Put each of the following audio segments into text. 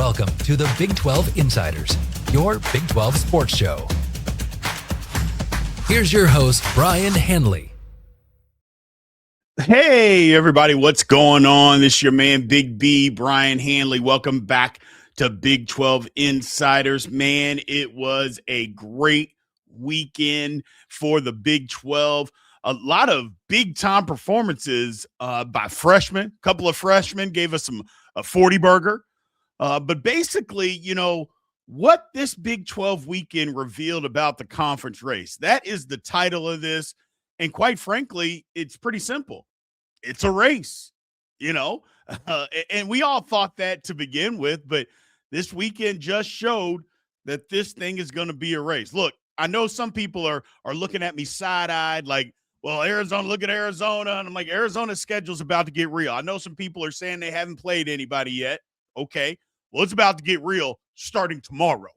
Welcome to the Big 12 Insiders, your Big 12 sports show. Here's your host, Brian Hanley. Hey, everybody, what's going on? This is your man, Big B, Brian Hanley. Welcome back to Big 12 Insiders. Man, it was a great weekend for the Big 12. A lot of big-time performances by freshmen. A couple of freshmen gave us a 40-burger. But basically, you know, what this Big 12 weekend revealed about the conference race. That is the title of this. And quite frankly, it's pretty simple. It's a race, you know, and we all thought that to begin with. But this weekend just showed that this thing is going to be a race. Look, I know some people are looking at me side-eyed like, well, Arizona, look at Arizona. And I'm like, Arizona's schedule's about to get real. I know some people are saying they haven't played anybody yet. Okay. Well, it's about to get real starting tomorrow,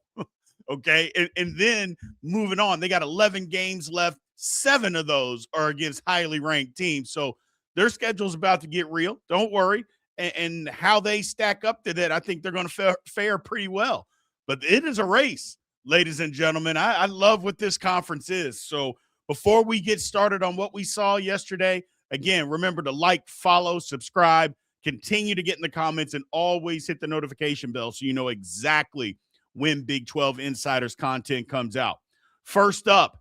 okay? And then moving on, they got 11 games left. 7 of those are against highly ranked teams. So their schedule's about to get real. Don't worry. And how they stack up to that, I think they're going to fare pretty well. But it is a race, ladies and gentlemen. I love what this conference is. So before we get started on what we saw yesterday, again, remember to like, follow, subscribe. Continue to get in the comments and always hit the notification bell so you know exactly when Big 12 Insiders content comes out. First up,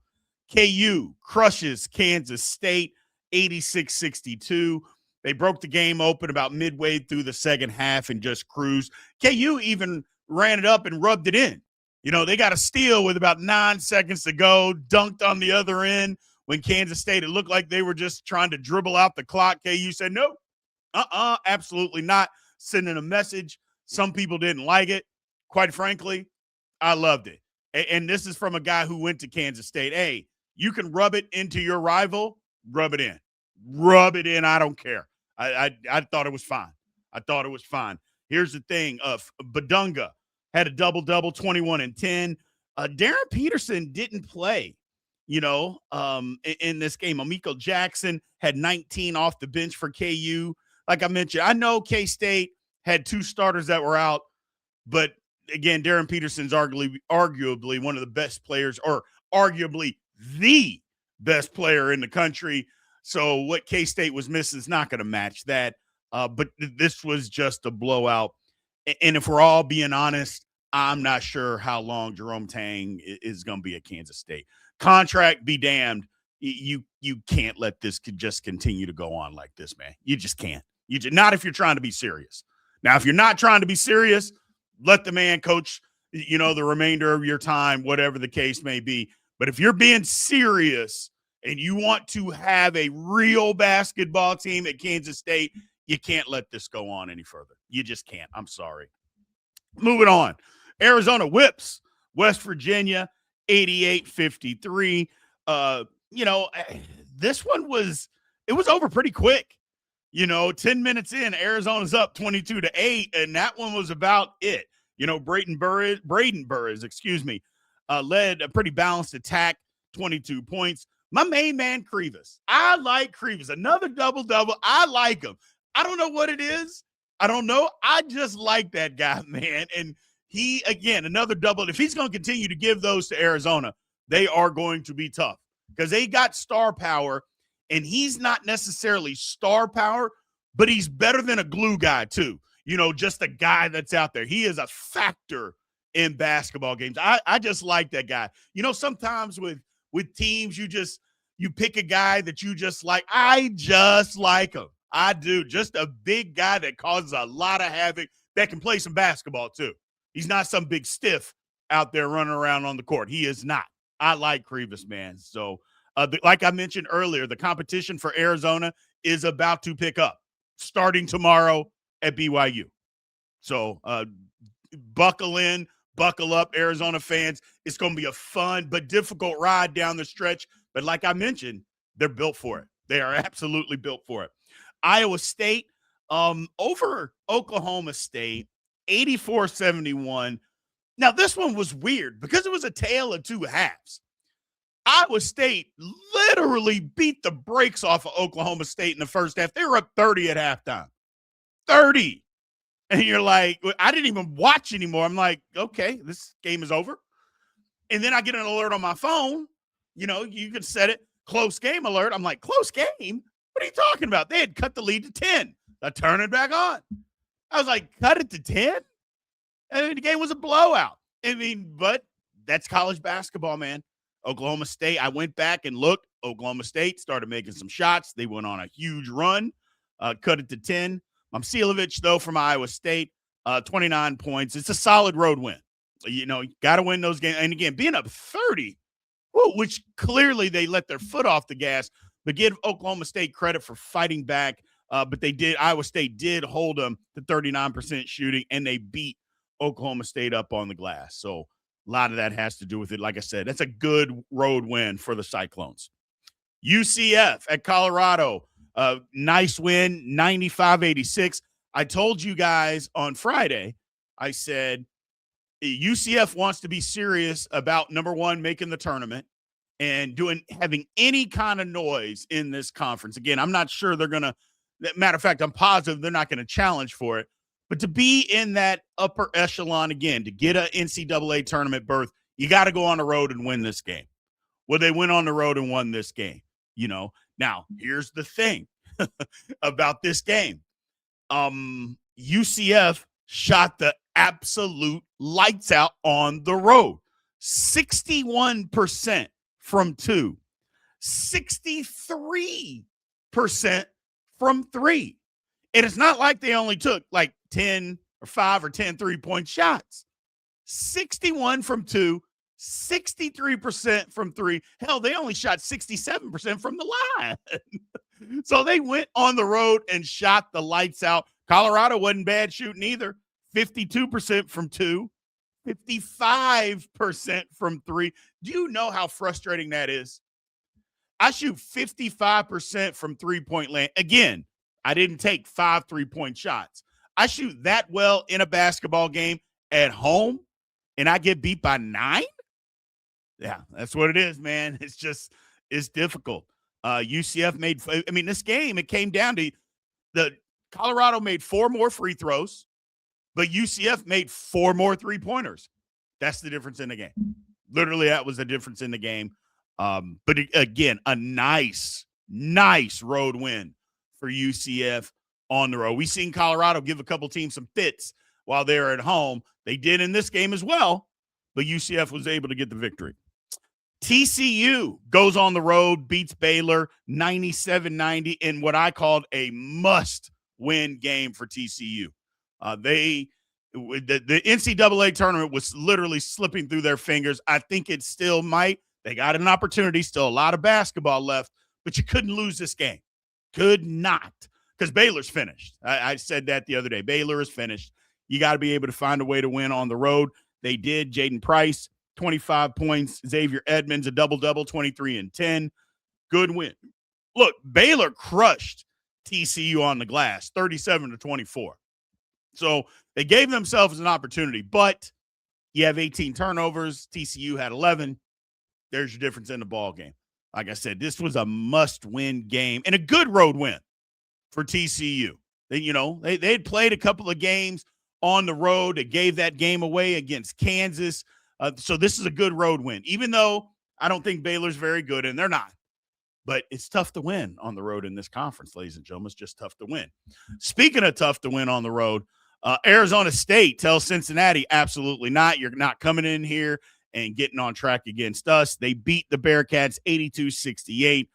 KU crushes Kansas State 86-62. They broke the game open about midway through the second half and just cruised. KU even ran it up and rubbed it in. You know, they got a steal with about 9 seconds to go, dunked on the other end when Kansas State, it looked like they were just trying to dribble out the clock. KU said, nope. Absolutely not. Sending a message. Some people didn't like it. Quite frankly, I loved it. And this is from a guy who went to Kansas State. Hey, you can rub it into your rival, rub it in. Rub it in, I don't care. I thought it was fine. I thought it was fine. Here's the thing. Badunga had a double-double, 21 and 10. Darren Peterson didn't play, you know, in this game. Amiko Jackson had 19 off the bench for KU. Like I mentioned, I know K-State had 2 starters that were out, but again, Darren Peterson's arguably one of the best players, or arguably the best player in the country. So what K-State was missing is not going to match that. But this was just a blowout. And if we're all being honest, I'm not sure how long Jerome Tang is going to be at Kansas State. Contract be damned. You can't let this just continue to go on like this, man. You just can't. Not if you're trying to be serious. Now, if you're not trying to be serious, let the man coach, you know, the remainder of your time, whatever the case may be. But if you're being serious and you want to have a real basketball team at Kansas State, you can't let this go on any further. You just can't. I'm sorry. Moving on. Arizona whips West Virginia 88-53. You know, this one was over pretty quick. You know, 10 minutes in, Arizona's up 22-8, and that one was about it. You know, Braden Burris, led a pretty balanced attack, 22 points. My main man, Krivas. I like Krivas. Another double-double. I like him. I don't know what it is. I don't know. I just like that guy, man. And he, again, another double. If he's going to continue to give those to Arizona, they are going to be tough because they got star power. And he's not necessarily star power, but he's better than a glue guy too. You know, just a guy that's out there. He is a factor in basketball games. I just like that guy. You know, sometimes with teams, you pick a guy that you just like. I just like him. I do. Just a big guy that causes a lot of havoc, that can play some basketball too. He's not some big stiff out there running around on the court. He is not. I like Krivas, man. So, like I mentioned earlier, the competition for Arizona is about to pick up starting tomorrow at BYU. So buckle in, buckle up, Arizona fans. It's going to be a fun but difficult ride down the stretch. But like I mentioned, they're built for it. They are absolutely built for it. Iowa State over Oklahoma State, 84-71. Now, this one was weird because it was a tale of 2 halves. Iowa State literally beat the brakes off of Oklahoma State in the first half. They were up 30 at halftime. 30. And you're like, I didn't even watch anymore. I'm like, okay, this game is over. And then I get an alert on my phone. You can set it, close game alert. I'm like, close game? What are you talking about? They had cut the lead to 10. I turn it back on. I was like, cut it to 10? And the game was a blowout. But that's college basketball, man. Oklahoma State, I went back and looked. Oklahoma State started making some shots. They went on a huge run, cut it to 10. Momcilovic, though, from Iowa State, 29 points. It's a solid road win. Got to win those games. And again, being up 30, which clearly they let their foot off the gas, but give Oklahoma State credit for fighting back. But Iowa State did hold them to 39% shooting, and they beat Oklahoma State up on the glass. So a lot of that has to do with it. Like I said, that's a good road win for the Cyclones. UCF at Colorado, nice win, 95-86. I told you guys on Friday, I said UCF wants to be serious about, number one, making the tournament and having any kind of noise in this conference. Again, I'm not sure they're going to, matter of fact, I'm positive they're not going to challenge for it. But to be in that upper echelon again, to get an NCAA tournament berth, you got to go on the road and win this game. Well, they went on the road and won this game. Now here's the thing about this game. UCF shot the absolute lights out on the road. 61% from 2, 63% from 3. And it's not like they only took like 10 or 5 or 10 3-point shots. 61 from 2, 63% from 3. Hell, they only shot 67% from the line. So they went on the road and shot the lights out. Colorado wasn't bad shooting either. 52% from 2, 55% from 3. Do you know how frustrating that is? I shoot 55% from 3-point land. Again, I didn't take 5 3-point shots. I shoot that well in a basketball game at home, and I get beat by 9? Yeah, that's what it is, man. It's difficult. UCF this game, it came down to Colorado made 4 more free throws, but UCF made 4 more 3-pointers. That's the difference in the game. Literally, that was the difference in the game. But again, a nice road win for UCF on the road. We've seen Colorado give a couple teams some fits while they're at home. They did in this game as well, but UCF was able to get the victory. TCU goes on the road, beats Baylor 97-90 in what I called a must-win game for TCU. The NCAA tournament was literally slipping through their fingers. I think it still might. They got an opportunity, still a lot of basketball left, but you couldn't lose this game. Could not, because Baylor's finished. I said that the other day. Baylor is finished. You got to be able to find a way to win on the road. They did. Jaden Price, 25 points. Xavier Edmonds, a double-double, 23 and 10. Good win. Look, Baylor crushed TCU on the glass, 37-24. So they gave themselves an opportunity, but you have 18 turnovers. TCU had 11. There's your difference in the ball game. Like I said, this was a must-win game and a good road win for TCU. They had played a couple of games on the road. They gave that game away against Kansas. So this is a good road win, even though I don't think Baylor's very good, and they're not. But it's tough to win on the road in this conference, ladies and gentlemen. It's just tough to win. Speaking of tough to win on the road, Arizona State tells Cincinnati, absolutely not. You're not coming in here and getting on track against us. They beat the Bearcats 82-68.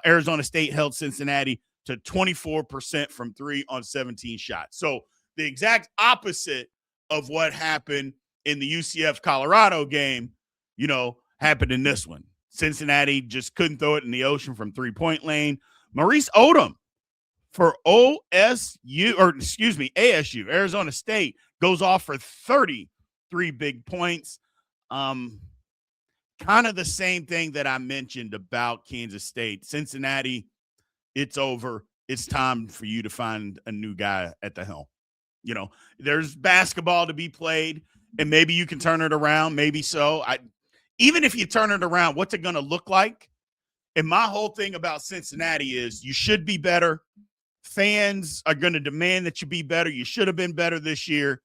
Arizona State held Cincinnati to 24% from 3 on 17 shots. So the exact opposite of what happened in the UCF-Colorado game, happened in this one. Cincinnati just couldn't throw it in the ocean from 3-point lane. Maurice Odom for ASU, Arizona State, goes off for 33 big points. Kind of the same thing that I mentioned about Kansas State. Cincinnati, it's over. It's time for you to find a new guy at the helm. There's basketball to be played, and maybe you can turn it around. Maybe so. Even if you turn it around, what's it going to look like? And my whole thing about Cincinnati is you should be better. fans are going to demand that you be better. You should have been better this year.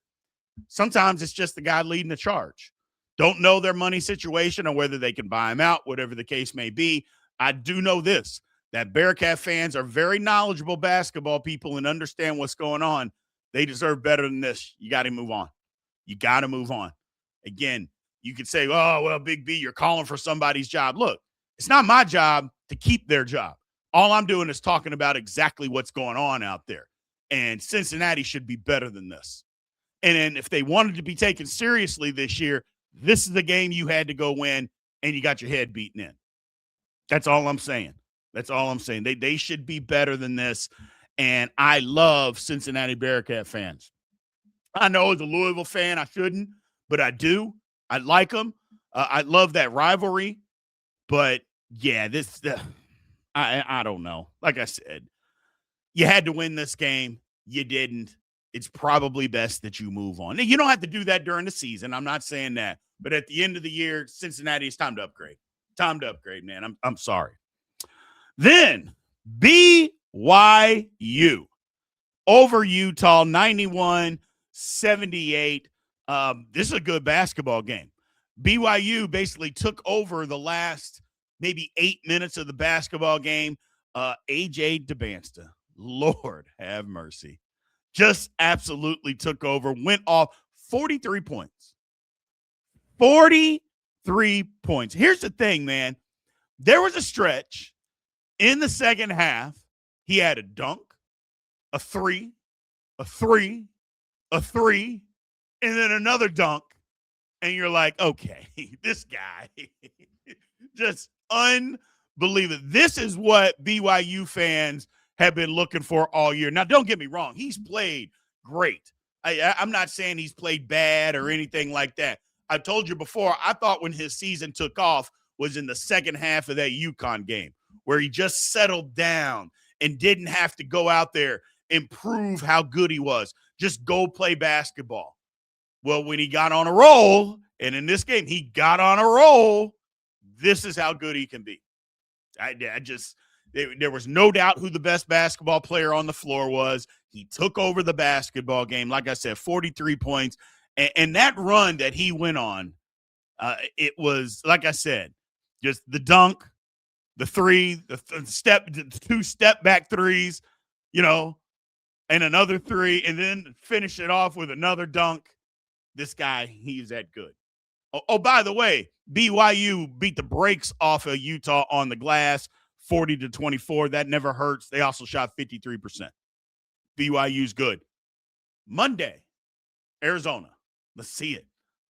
Sometimes it's just the guy leading the charge. Don't know their money situation or whether they can buy him out, whatever the case may be. I do know this, that Bearcat fans are very knowledgeable basketball people and understand what's going on. They deserve better than this. You got to move on. You got to move on. Again, you could say, oh, well, Big B, you're calling for somebody's job. Look, it's not my job to keep their job. All I'm doing is talking about exactly what's going on out there. And Cincinnati should be better than this. And then if they wanted to be taken seriously this year, this is the game you had to go win, and you got your head beaten in. That's all I'm saying. That's all I'm saying. They should be better than this. And I love Cincinnati Bearcat fans. I know as a Louisville fan, I shouldn't, but I do. I like them. I love that rivalry. But, yeah, I don't know. Like I said, you had to win this game. You didn't. It's probably best that you move on. Now, you don't have to do that during the season. I'm not saying that. But at the end of the year, Cincinnati, it's time to upgrade. Time to upgrade, man. I'm sorry. Then BYU over Utah, 91-78. This is a good basketball game. BYU basically took over the last maybe 8 minutes of the basketball game. AJ DeBansta, Lord have mercy, just absolutely took over, went off 43 points. 43 points. Here's the thing, man. There was a stretch in the second half. He had a dunk, a three, and then another dunk. And you're like, okay, this guy, just unbelievable. This is what BYU fans have been looking for all year. Now, don't get me wrong. He's played great. I'm not saying he's played bad or anything like that. I told you before, I thought when his season took off was in the second half of that UConn game where he just settled down and didn't have to go out there and prove how good he was. Just go play basketball. Well, when he got on a roll, and in this game he got on a roll, this is how good he can be. There was no doubt who the best basketball player on the floor was. He took over the basketball game. Like I said, 43 points. And that run that he went on, it was, like I said, just the dunk, the three, the two step back threes, and another three, and then finish it off with another dunk. This guy, he's that good. Oh, by the way, BYU beat the brakes off of Utah on the glass, 40-24. That never hurts. They also shot 53%. BYU's good. Monday, Arizona. Let's see it.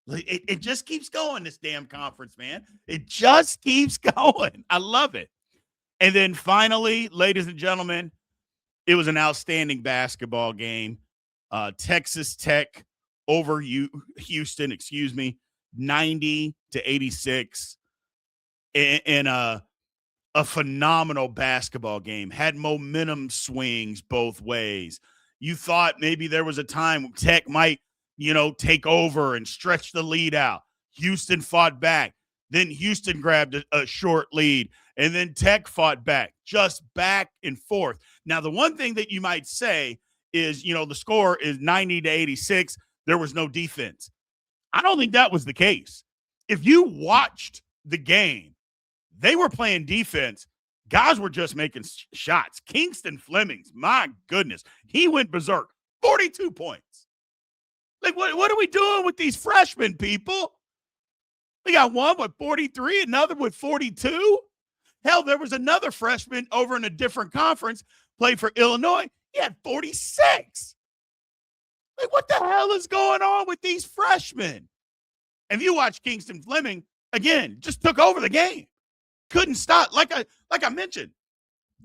It just keeps going, this damn conference, man. It just keeps going. I love it. And then finally, ladies and gentlemen, it was an outstanding basketball game. Texas Tech over Houston, 90-86. And a phenomenal basketball game. Had momentum swings both ways. You thought maybe there was a time Tech might take over and stretch the lead out. Houston fought back. Then Houston grabbed a short lead. And then Tech fought back. Just back and forth. Now, the one thing that you might say is, the score is 90-86. There was no defense. I don't think that was the case. If you watched the game, they were playing defense. Guys were just making shots. Kingston Flemings, my goodness, he went berserk. 42 points. Like, what are we doing with these freshmen, people? We got one with 43, another with 42. Hell, there was another freshman over in a different conference, played for Illinois. He had 46. Like, what the hell is going on with these freshmen? And if you watch Kingston Fleming, again, just took over the game. Couldn't stop. Like I mentioned,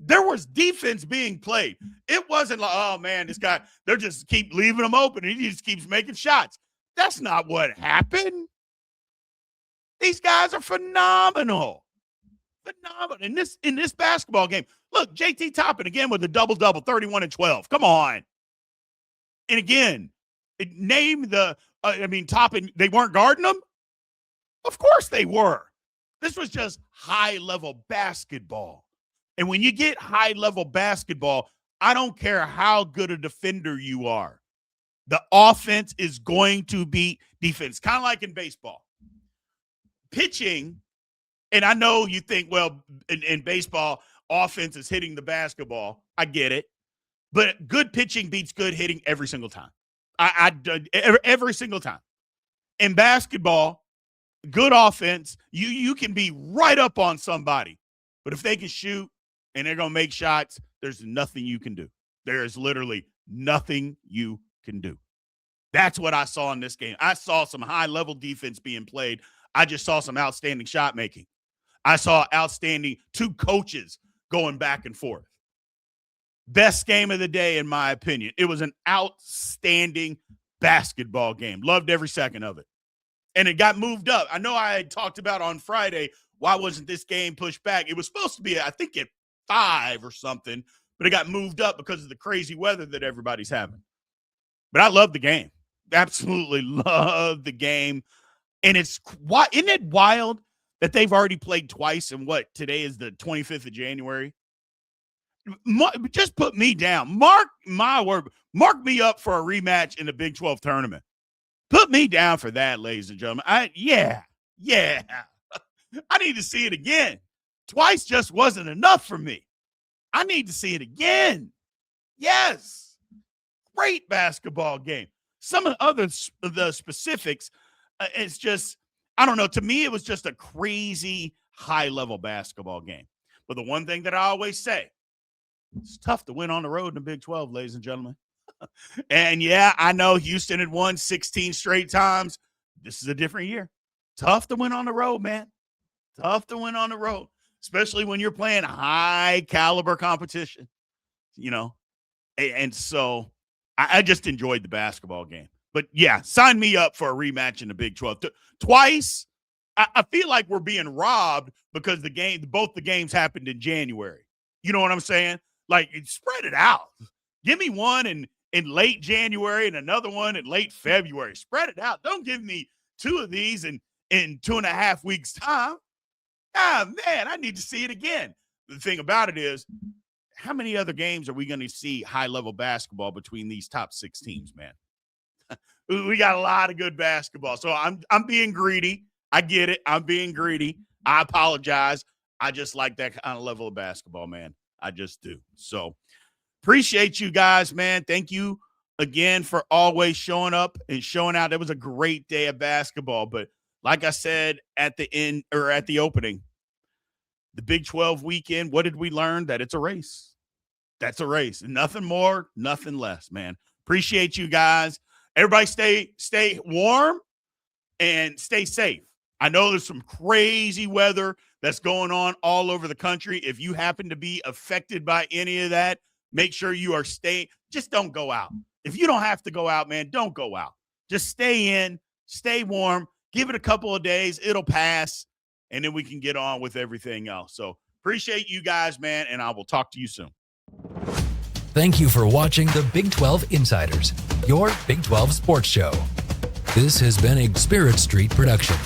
there was defense being played. It wasn't like, oh, man, this guy, they're just keep leaving him open, and he just keeps making shots. That's not what happened. These guys are phenomenal. Phenomenal. In this basketball game, look, JT Toppin again with a double-double, 31 and 12. Come on. And again, Toppin, they weren't guarding him? Of course they were. This was just high-level basketball. And when you get high-level basketball, I don't care how good a defender you are. The offense is going to beat defense, kind of like in baseball. Pitching, and I know you think, well, in baseball, offense is hitting the basketball. I get it. But good pitching beats good hitting every single time. Every single time. In basketball, good offense, you can be right up on somebody. But if they can shoot and they're going to make shots, there's nothing you can do. There is literally nothing you can do. That's what I saw in this game. I saw some high-level defense being played. I just saw some outstanding shot making. I saw outstanding two coaches going back and forth. Best game of the day, in my opinion. It was an outstanding basketball game. Loved every second of it. And it got moved up. I know I had talked about on Friday, why wasn't this game pushed back? It was supposed to be, I think, at 5 or something, but it got moved up because of the crazy weather that everybody's having. But I love the game. Absolutely love the game. And isn't it wild that they've already played twice, and what, today is the 25th of January? Just put me down. Mark my word. Mark me up for a rematch in the Big 12 tournament. Put me down for that, ladies and gentlemen. Yeah. I need to see it again. Twice just wasn't enough for me. I need to see it again. Yes. Great basketball game. Some of the specifics, it's just, I don't know. To me, it was just a crazy high-level basketball game. But the one thing that I always say, it's tough to win on the road in the Big 12, ladies and gentlemen. And, yeah, I know Houston had won 16 straight times. This is a different year. Tough to win on the road, man. Tough to win on the road, especially when you're playing high-caliber competition, you know. And so I just enjoyed the basketball game. But, yeah, sign me up for a rematch in the Big 12. Twice, I feel like we're being robbed because both the games happened in January. You know what I'm saying? Like, spread it out. Give me one in late January and another one in late February. Spread it out. Don't give me two of these in 2.5 weeks' time. Man, I need to see it again. The thing about it is, how many other games are we going to see high-level basketball between these top 6 teams, man? We got a lot of good basketball. So I'm being greedy. I get it. I'm being greedy. I apologize. I just like that kind of level of basketball, man. I just do. So appreciate you guys, man. Thank you again for always showing up and showing out. It was a great day of basketball. But like I said at the end, or at the opening, the Big 12 weekend, what did we learn? That it's a race. That's a race. Nothing more, nothing less, man. Appreciate you guys. Everybody stay warm and stay safe. I know there's some crazy weather that's going on all over the country. If you happen to be affected by any of that, make sure you are staying. Just don't go out. If you don't have to go out, man, don't go out. Just stay in, stay warm, give it a couple of days. It'll pass, and then we can get on with everything else. So appreciate you guys, man, and I will talk to you soon. Thank you for watching the Big 12 Insiders, your Big 12 sports show. This has been a Spirit Street production.